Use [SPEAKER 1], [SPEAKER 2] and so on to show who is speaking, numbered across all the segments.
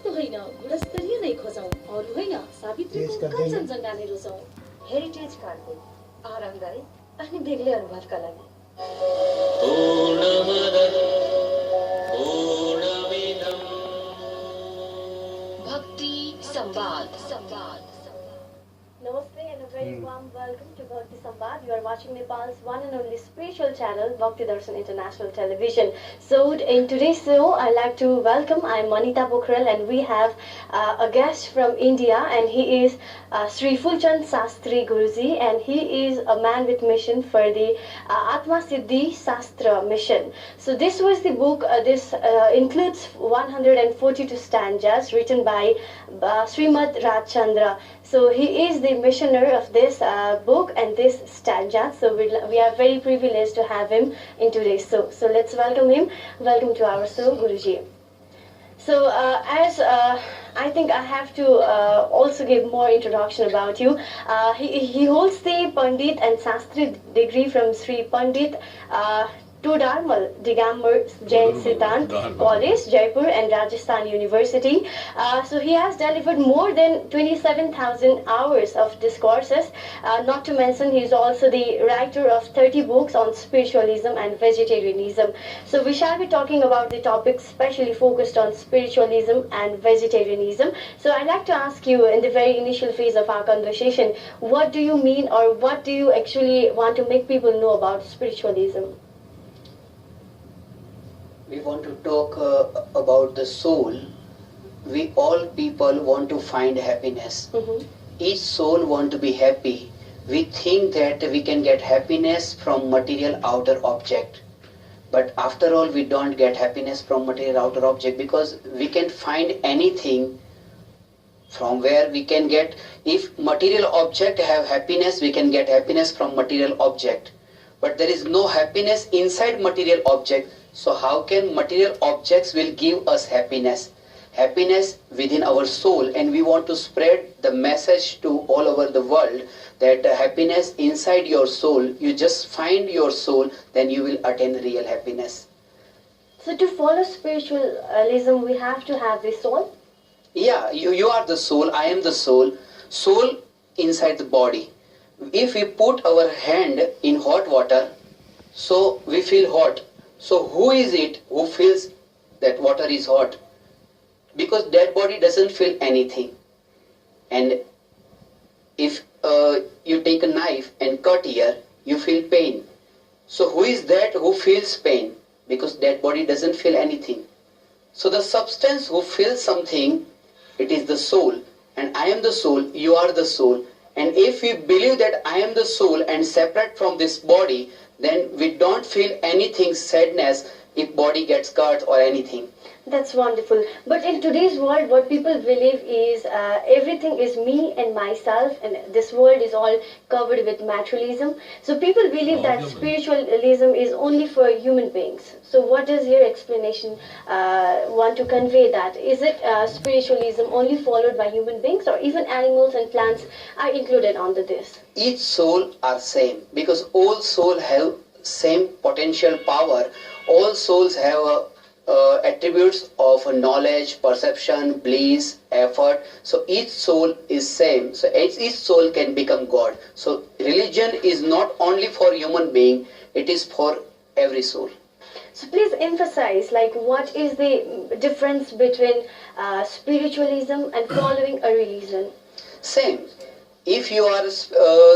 [SPEAKER 1] त्यस्तो होइन गुणस्तरीय नै खोजौं अरु होइन सावित्रीको कञ्चनजङ्घा नै रोजौं हेरिटेज कार्डको आरामदायी अनि बेग्लै अनुभवका लागि भक्ति संवाद Namaste and a very warm welcome to Bhakti Sambad. You are watching Nepal's one and only spiritual channel, Bhakti Darshan International Television. So in today's show, I'd like to welcome, I'm Manita Pokhrel, and we have a guest from India, and he is Sri Fulchand Shastri Guruji, and he is a man with mission for the Atma Siddhi Shastra mission. So this was the book, this includes 142 stanzas written by Srimad Rajchandra. So he is the missioner of this book and this stanza. So we are very privileged to have him in today's show. So let's welcome him. Welcome to our show, Guruji. So as I think I have to also give more introduction about you. He holds the Pandit and Shastri degree from Sri Pandit Todarmal Digambar Jain Siddhant College, Jaipur and Rajasthan University. So he has delivered more than 27,000 hours of discourses. Not to mention, he is also the writer of 30 books on spiritualism and vegetarianism. So we shall be talking about the topic specially focused on spiritualism and vegetarianism. So I'd like to ask you in the very initial phase of our conversation, what do you mean or what do you actually want to make people know about spiritualism?
[SPEAKER 2] We want to talk about the soul. We all people want to find happiness. Each soul want to be happy. We think that we can get happiness from material outer object. But after all, we don't get happiness from material outer object because we can find anything from where we can get. If material object have happiness, we can get happiness from material object. But there is no happiness inside material object. So how can material objects will give us happiness? Happiness within our soul, and we want to spread the message to all over the world that happiness inside your soul. You just find your soul, then you will attain real happiness.
[SPEAKER 1] So to follow spiritualism, we have to have the soul?
[SPEAKER 2] Yeah, you are the soul, I am the soul. Soul inside the body. If we put our hand in hot water, so we feel hot. So who is it who feels that water is hot? Because dead body doesn't feel anything. And if you take a knife and cut here, you feel pain. So who is that who feels pain? Because dead body doesn't feel anything. So the substance who feels something, it is the soul. And I am the soul, you are the soul. And if we believe that I am the soul and separate from this body, then we don't feel anything sadness if body gets cut or anything.
[SPEAKER 1] That's wonderful. But in today's world, what people believe is everything is me and myself, and this world is all covered with materialism. So people believe that spiritualism is only for human beings. So what does your explanation want to convey that? Is it spiritualism only followed by human beings, or even animals and plants are included under this?
[SPEAKER 2] Each soul are same because all soul have same potential power. All souls have attributes of knowledge, perception, bliss, effort. So each soul is same. So each soul can become God. So religion is not only for human being, it is for every soul.
[SPEAKER 1] So please emphasize, like, what is the difference between spiritualism and following a religion?
[SPEAKER 2] Same. If you are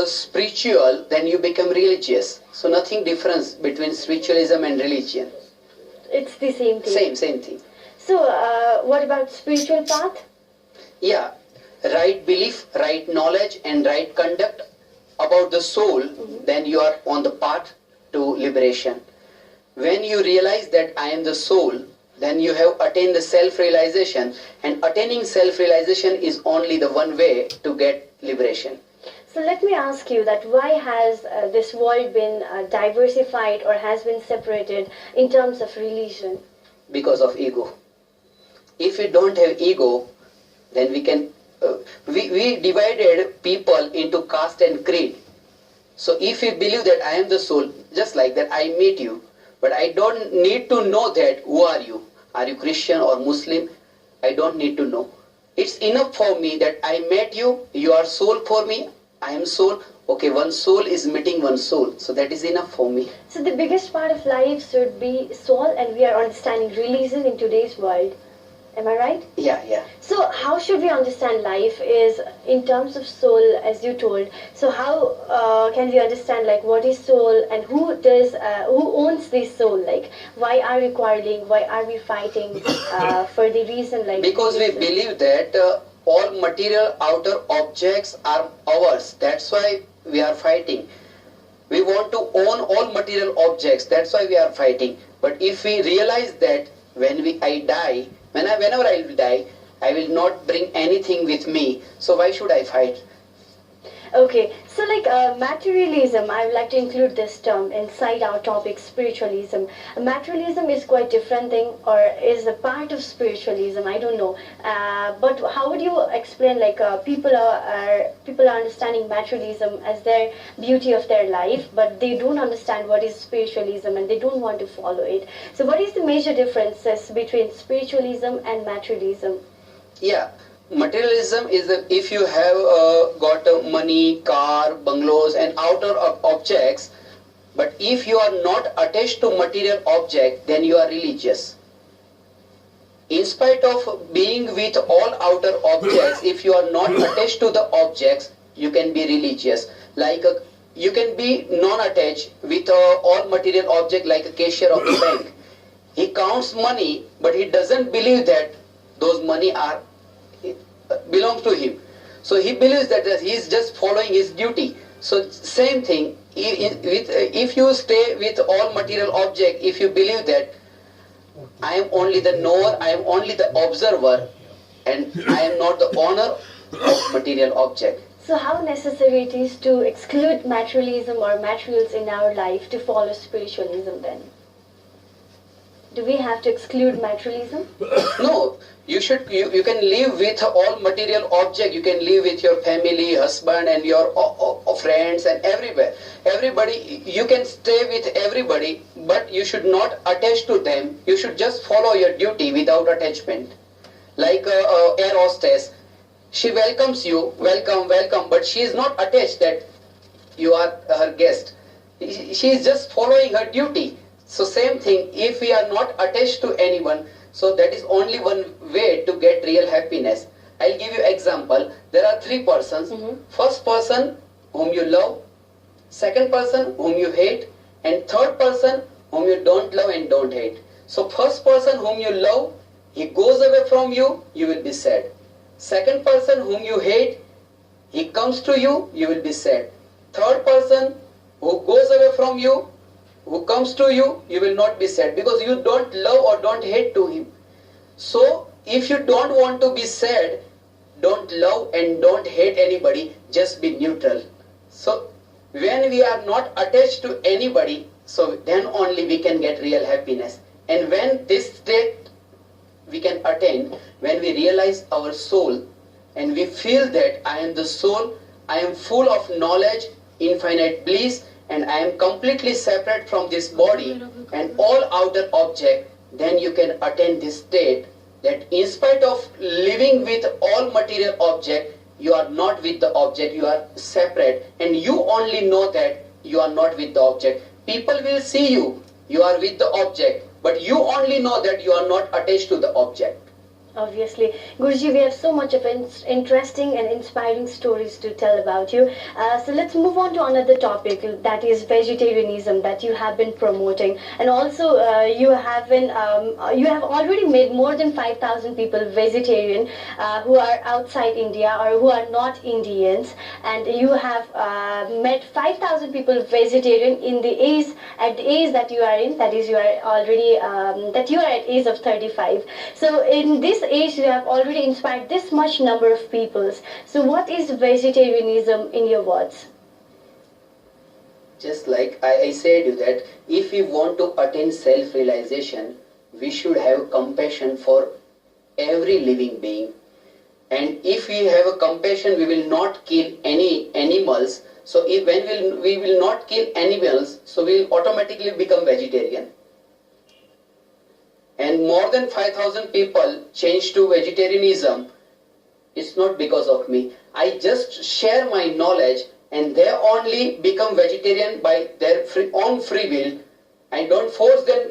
[SPEAKER 2] spiritual, then you become religious. So nothing difference between spiritualism and religion.
[SPEAKER 1] It's the same thing.
[SPEAKER 2] Same thing.
[SPEAKER 1] So what about spiritual path?
[SPEAKER 2] Yeah, right belief, right knowledge and right conduct about the soul, then you are on the path to liberation. When you realize that I am the soul, then you have attained the self-realization, and attaining self-realization is only the one way to get liberation.
[SPEAKER 1] So let me ask you that why has this world been diversified or has been separated in terms of religion?
[SPEAKER 2] Because of ego. If we don't have ego, then we can, we divided people into caste and creed. So if you believe that I am the soul, just like that I meet you, but I don't need to know that who are you. Are you Christian or Muslim? I don't need to know. It's enough for me that I met you, you are soul for me, I am soul. Okay, one soul is meeting one soul, so that is enough for me.
[SPEAKER 1] So the biggest part of life should be soul, and we are understanding religion in today's world. Am I right?
[SPEAKER 2] Yeah, yeah.
[SPEAKER 1] So how should we understand life is in terms of soul, as you told. So how can we understand like what is soul and who owns this soul? Like why are we quarreling? Why are we fighting for the reason like?
[SPEAKER 2] Because we believe that all material outer objects are ours. That's why we are fighting. We want to own all material objects. That's why we are fighting. But if we realize that I die, whenever I will die, I will not bring anything with me. So why should I fight?
[SPEAKER 1] Okay, so like materialism, I would like to include this term inside our topic, spiritualism. Materialism is quite different thing, or is a part of spiritualism. I don't know, but how would you explain? Like people are understanding materialism as their beauty of their life, but they don't understand what is spiritualism and they don't want to follow it. So, what is the major differences between spiritualism and materialism?
[SPEAKER 2] Yeah. Materialism is if you have got money, car, bungalows and outer objects, but if you are not attached to material object, then you are religious. In spite of being with all outer objects, if you are not attached to the objects, you can be religious. Like you can be non-attached with all material object, like a cashier of the bank. He counts money, but he doesn't believe that those money are belongs to him. So he believes that he is just following his duty. So same thing, if you stay with all material object, if you believe that I am only the knower, I am only the observer, and I am not the owner of material object.
[SPEAKER 1] So how necessary it is to exclude materialism or materials in our life to follow spiritualism then? Do we have to exclude materialism?
[SPEAKER 2] No, you can live with all material object. You can live with your family, husband and your friends and everywhere. Everybody, you can stay with everybody, but you should not attach to them. You should just follow your duty without attachment. Like air hostess, she welcomes you, welcome, but she is not attached that you are her guest. She is just following her duty. So same thing, if we are not attached to anyone, so that is only one way to get real happiness. I'll give you example. There are three persons. First person whom you love, second person whom you hate, and third person whom you don't love and don't hate. So first person whom you love, he goes away from you, you will be sad. Second person whom you hate, he comes to you, you will be sad. Third person who goes away from you, who comes to you, you will not be sad because you don't love or don't hate to him. So if you don't want to be sad, don't love and don't hate anybody, just be neutral. So when we are not attached to anybody, so then only we can get real happiness. And when this state we can attain, when we realize our soul and we feel that I am the soul, I am full of knowledge, infinite bliss, and I am completely separate from this body and all outer object, then you can attain this state that in spite of living with all material object, you are not with the object, you are separate, and you only know that you are not with the object. People will see you, you are with the object, but you only know that you are not attached to the object.
[SPEAKER 1] Obviously. Guruji, we have so much of interesting and inspiring stories to tell about you. So let's move on to another topic, that is vegetarianism that you have been promoting. And also you have already made more than 5,000 people vegetarian who are outside India or who are not Indians. And you have made 5,000 people vegetarian at the age that you are in, that is you are already, that you are at age of 35. So in this age you have already inspired this much number of people. So what is vegetarianism in your words?
[SPEAKER 2] Just like I said you that if we want to attain self-realization, we should have compassion for every living being. And if we have a compassion, we will not kill any animals. So when we will not kill animals, so we will automatically become vegetarian. and more than 5,000 people changed to vegetarianism, it's not because of me. I just share my knowledge and they only become vegetarian by their own free will. I don't force them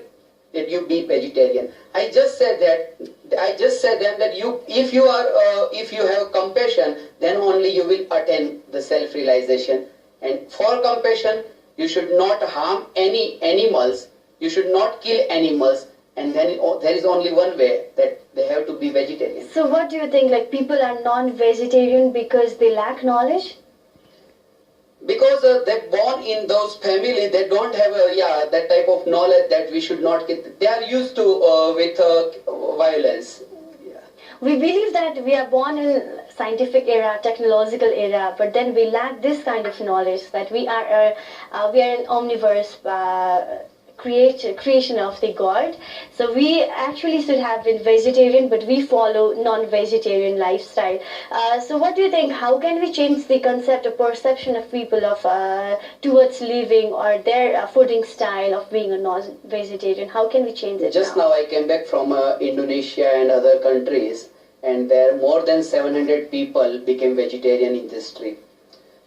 [SPEAKER 2] that you be vegetarian. I just said them that if you have compassion, then only you will attain the self-realization. And for compassion, you should not harm any animals. You should not kill animals. And then there is only one way, that they have to be vegetarian.
[SPEAKER 1] So what do you think, like people are non-vegetarian because they lack knowledge?
[SPEAKER 2] Because they're born in those families, they don't have that type of knowledge that we should not get. They are used to with violence. Yeah.
[SPEAKER 1] We believe that we are born in scientific era, technological era, but then we lack this kind of knowledge that we are an omniverse creation of the God. So we actually should have been vegetarian, but we follow non-vegetarian lifestyle. So what do you think? How can we change the concept or perception of people of towards living or their fooding style of being a non-vegetarian? How can we change it?
[SPEAKER 2] Just now I came back from Indonesia and other countries, and there more than 700 people became vegetarian in this trip.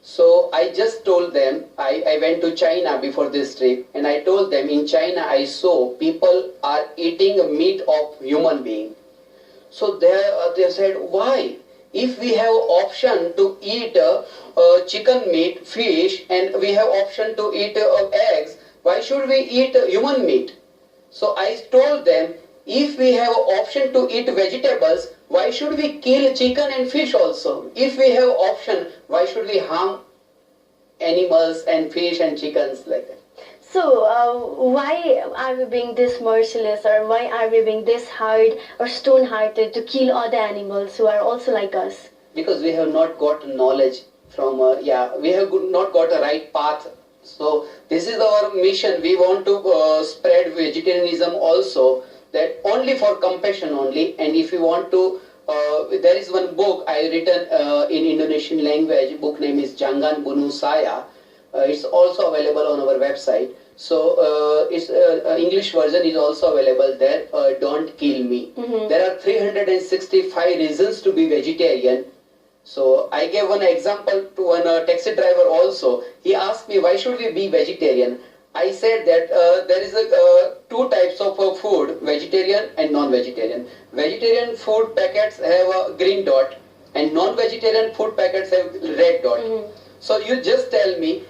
[SPEAKER 2] So I just told them, I went to China before this trip, and I told them in China I saw people are eating meat of human being. So they said, why? If we have option to eat chicken meat, fish, and we have option to eat eggs, why should we eat human meat? So I told them, if we have option to eat vegetables, why should we kill chicken and fish also? If we have option, why should we harm animals and fish and chickens like that?
[SPEAKER 1] So why are we being this merciless, or why are we being this hard or stone-hearted to kill other animals who are also like us?
[SPEAKER 2] Because we have not got knowledge from, we have not got a right path. So this is our mission. We want to spread vegetarianism also, that only for compassion only. And if you want to, there is one book I written in Indonesian language. Book name is Jangan Bunuh Saya. It's also available on our website. So its English version is also available there. Don't kill me.
[SPEAKER 1] Mm-hmm.
[SPEAKER 2] There are 365 reasons to be vegetarian. So I gave one example to one taxi driver also. He asked me, why should we be vegetarian? I said that there is two types of food, vegetarian and non-vegetarian. Vegetarian food packets have a green dot, and non-vegetarian food packets have red dot.
[SPEAKER 1] Mm-hmm.
[SPEAKER 2] So you just tell me,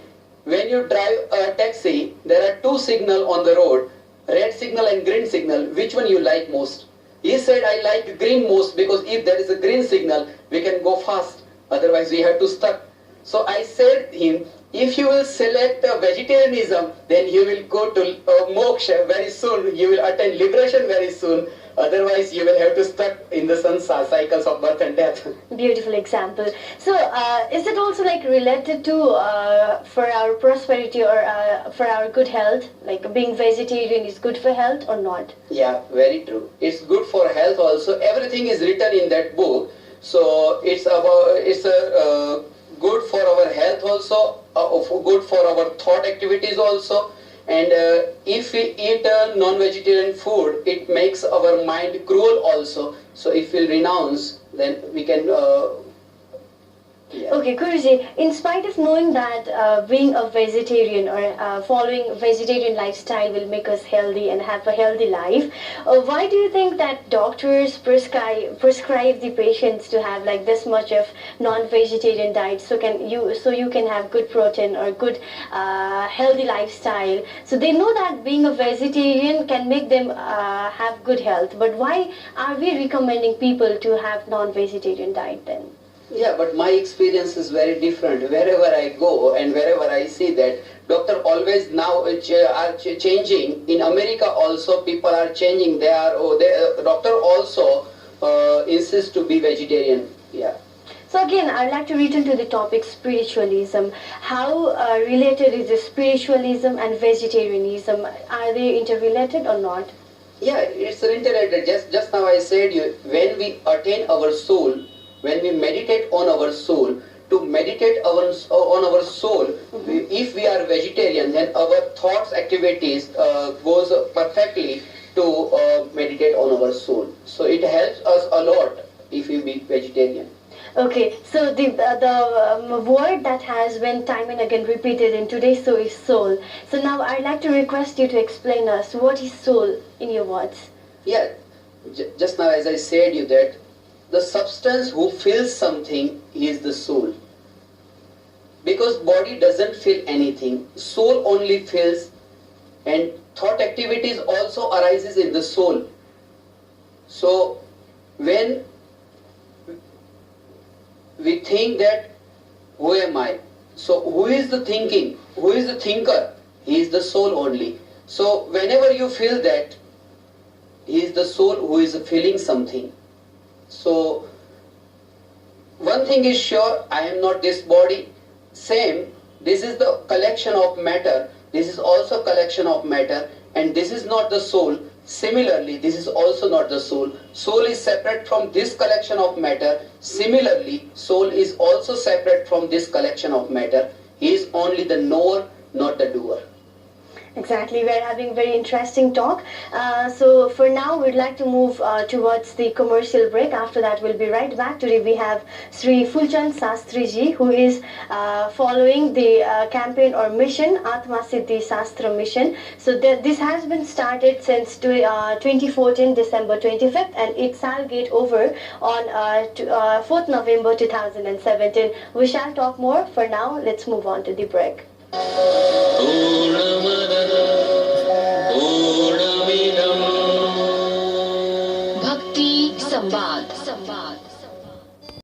[SPEAKER 2] when you drive a taxi, there are two signals on the road, red signal and green signal. Which one you like most? He said, I like green most, because if there is a green signal, we can go fast. Otherwise, we have to stuck. So I said him, if you will select vegetarianism, then you will go to moksha very soon. You will attain liberation very soon. Otherwise, you will have to stuck in the samsara cycles of birth and death.
[SPEAKER 1] Beautiful example. So, is it also like related to for our prosperity or for our good health? Like being vegetarian is good for health or not?
[SPEAKER 2] Yeah, very true. It's good for health also. Everything is written in that book. So it's good for our health also, good for our thought activities also. And if we eat non-vegetarian food, it makes our mind cruel also. So if we renounce, then we can...
[SPEAKER 1] Okay, Guruji, in spite of knowing that being a vegetarian or following a vegetarian lifestyle will make us healthy and have a healthy life, why do you think that doctors prescribe the patients to have like this much of non-vegetarian diet so you can have good protein or good healthy lifestyle? So they know that being a vegetarian can make them have good health, but why are we recommending people to have non-vegetarian diet then?
[SPEAKER 2] Yeah, but my experience is very different. Wherever I go and wherever I see that, doctor always now are changing. In America also people are changing. Doctor also insists to be vegetarian. Yeah.
[SPEAKER 1] So again, I'd like to return to the topic spiritualism. How related is the spiritualism and vegetarianism? Are they interrelated or not?
[SPEAKER 2] Yeah, it's interrelated. Just now I said you, when we attain our soul, when we meditate on our soul, to meditate on our soul, if we are vegetarian, then our thoughts, activities goes perfectly. to meditate on our soul. So it helps us a lot if we be vegetarian.
[SPEAKER 1] Okay, so the word that has been time and again repeated in today's show is soul. So now I'd like to request you to explain us what is soul in your words.
[SPEAKER 2] Yeah, just now as I said you that the substance who feels something is the soul. Because body doesn't feel anything, soul only feels, and thought activities also arises in the soul. So when we think that who am I? So who is the thinking? Who is the thinker? He is the soul only. So whenever you feel that, he is the soul who is feeling something. So one thing is sure, I am not this body. Same, this is the collection of matter. This is also collection of matter, and this is not the soul. Similarly, this is also not the soul. Soul is separate from this collection of matter. Similarly, soul is also separate from this collection of matter. He is only the knower, not the doer.
[SPEAKER 1] Exactly, we're having very interesting talk. So for now, we'd like to move towards the commercial break. After that, we'll be right back. Today we have Sri Fulchand Shastri ji, who is following the campaign or mission, Atma Siddhi Shastra mission. So this has been started since 2014, December 25th, and it shall get over on 4th November 2017. We shall talk more. For now, let's move on to the break. Bhakti Sambad.